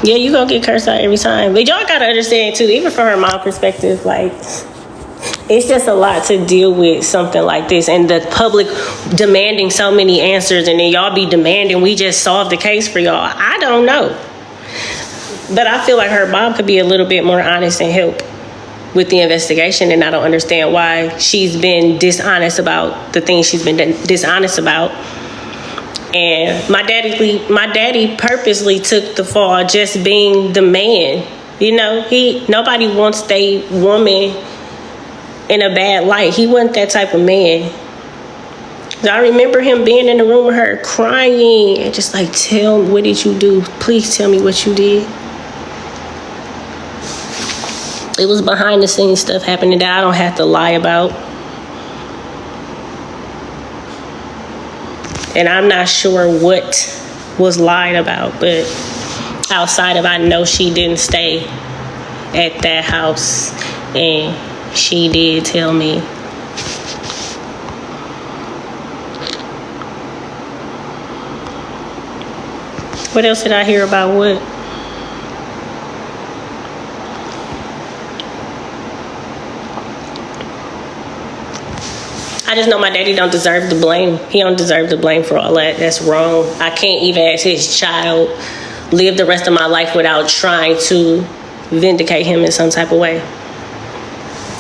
Yeah, you gonna get cursed out every time. But y'all gotta understand too, even from her mom perspective, like, it's just a lot to deal with something like this, and the public demanding so many answers, and then y'all be demanding we just solve the case for y'all. I don't know. But I feel like her mom could be a little bit more honest and help with the investigation, and I don't understand why she's been dishonest about the things she's been dishonest about. And my daddy purposely took the fall just being the man. You know, nobody wants their woman in a bad light. He wasn't that type of man. I remember him being in the room with her crying and just like, what did you do? Please tell me what you did. It was behind the scenes stuff happening that I don't have to lie about. And I'm not sure what was lied about, but outside of I know she didn't stay at that house, and she did tell me. What else did I hear about what? I just know my daddy don't deserve the blame. He don't deserve the blame for all that. That's wrong. I can't even, as his child, live the rest of my life without trying to vindicate him in some type of way.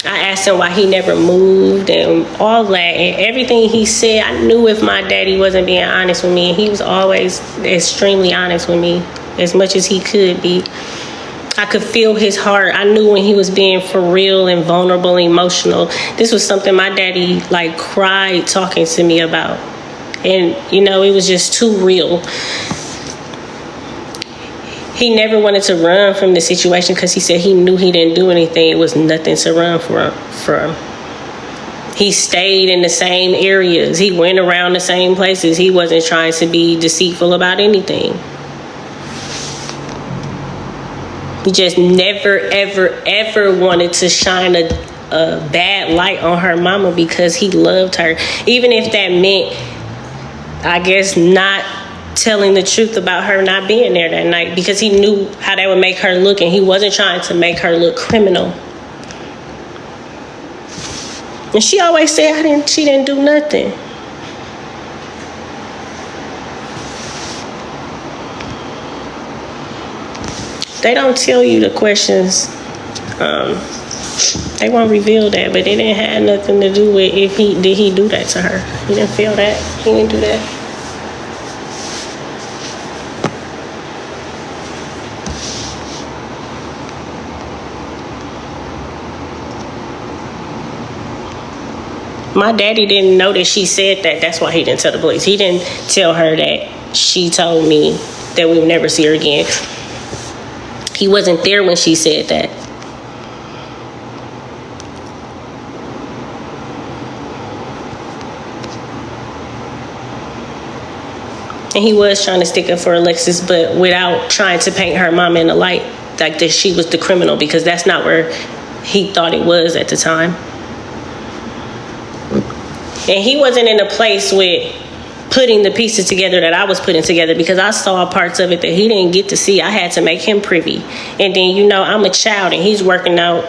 I asked him why he never moved and all that, and everything he said, I knew if my daddy wasn't being honest with me, and he was always extremely honest with me, as much as he could be. I could feel his heart. I knew when he was being for real and vulnerable and emotional. This was something my daddy like cried talking to me about. And, you know, it was just too real. He never wanted to run from the situation because he said he knew he didn't do anything. It was nothing to run from. He stayed in the same areas. He went around the same places. He wasn't trying to be deceitful about anything. He just never, ever, ever wanted to shine a bad light on her mama because he loved her. Even if that meant, I guess, not telling the truth about her not being there that night, because he knew how that would make her look, and he wasn't trying to make her look criminal. And she always said she didn't do nothing. They don't tell you the questions. They won't reveal that, but it didn't have nothing to do with did he do that to her. He didn't feel that. He didn't do that. My daddy didn't know that she said that. That's why he didn't tell the police. He didn't tell her that she told me that we would never see her again. He wasn't there when she said that. And he was trying to stick up for Alexis, but without trying to paint her mama in the light, like that she was the criminal, because that's not where he thought it was at the time. And he wasn't in a place with putting the pieces together that I was putting together, because I saw parts of it that he didn't get to see. I had to make him privy. And then, you know, I'm a child and he's working out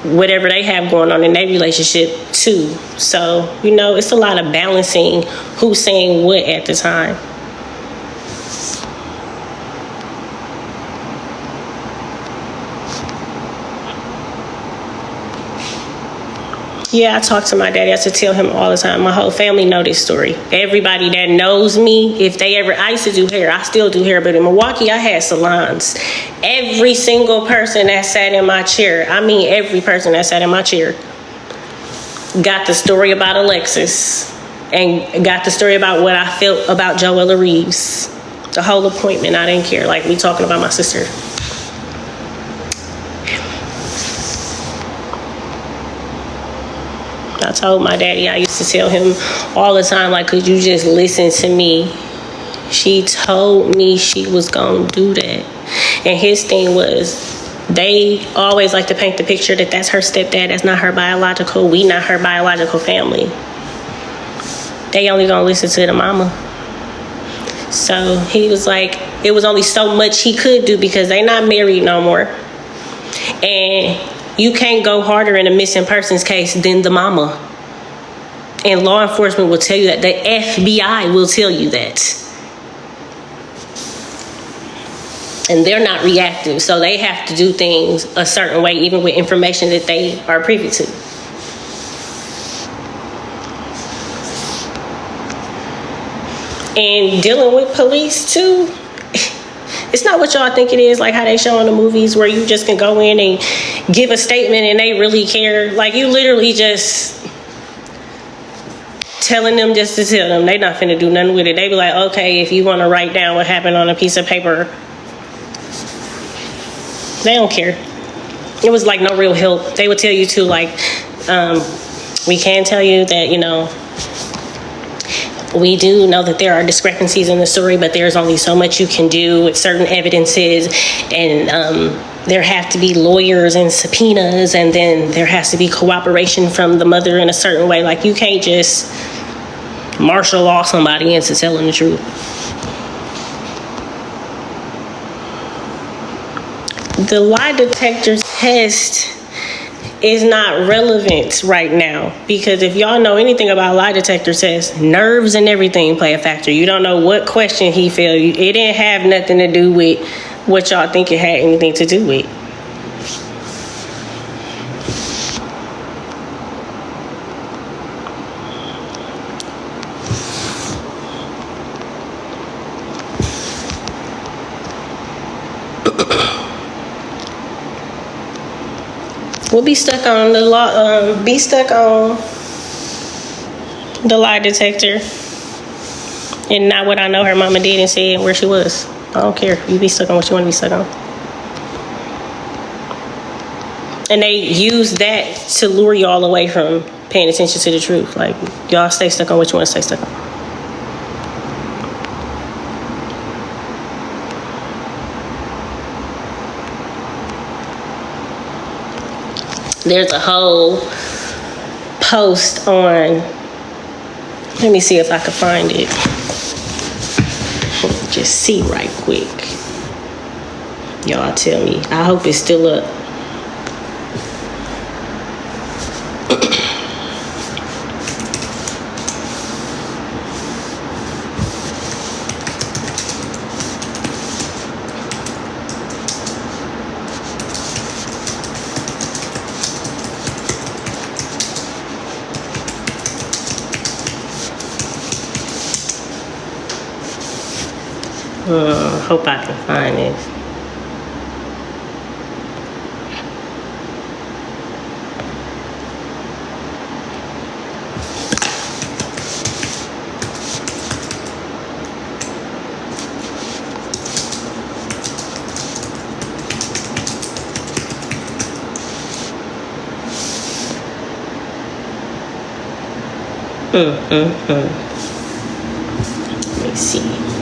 whatever they have going on in their relationship too. So, you know, it's a lot of balancing who's saying what at the time. Yeah, I talk to my daddy. I used to tell him all the time. My whole family know this story. Everybody that knows me, if they ever, I used to do hair. I still do hair, but in Milwaukee, I had salons. Every single person that sat in my chair, I mean every person that sat in my chair, got the story about Alexis and got the story about what I felt about Joella Reeves. The whole appointment, I didn't care. Like, we talking about my sister. I told my daddy, I used to tell him all the time, like, could you just listen to me? She told me she was going to do that. And his thing was, they always like to paint the picture that that's her stepdad, that's not her biological, we not her biological family. They only going to listen to the mama. So he was like, it was only so much he could do because they not married no more. And you can't go harder in a missing persons case than the mama. And law enforcement will tell you that. The FBI will tell you that. And they're not reactive, so they have to do things a certain way, even with information that they are privy to. And dealing with police too, it's not what y'all think it is, like how they show in the movies where you just can go in and give a statement and they really care. Like, you literally just telling them just to tell them. They not finna do nothing with it. They be like, okay, if you want to write down what happened on a piece of paper. They don't care. It was like no real help. They would tell you to, like, we can tell you that, you know, we do know that there are discrepancies in the story, but there's only so much you can do with certain evidences, and there have to be lawyers and subpoenas, and then there has to be cooperation from the mother in a certain way. Like, you can't just martial law somebody into telling the truth. The lie detector test is not relevant right now, because if y'all know anything about lie detector tests, nerves and everything play a factor. You don't know what question he failed. It didn't have nothing to do with what y'all think it had anything to do with. We'll be stuck on the law. Be stuck on the lie detector, and not what I know her mama did and said where she was. I don't care. You be stuck on what you want to be stuck on. And they use that to lure y'all away from paying attention to the truth. Like, y'all stay stuck on what you want to stay stuck on. There's a whole post on, let me see if I can find it. Just see right quick. Y'all tell me. I hope it's still up. Hope I can find this. Let me see.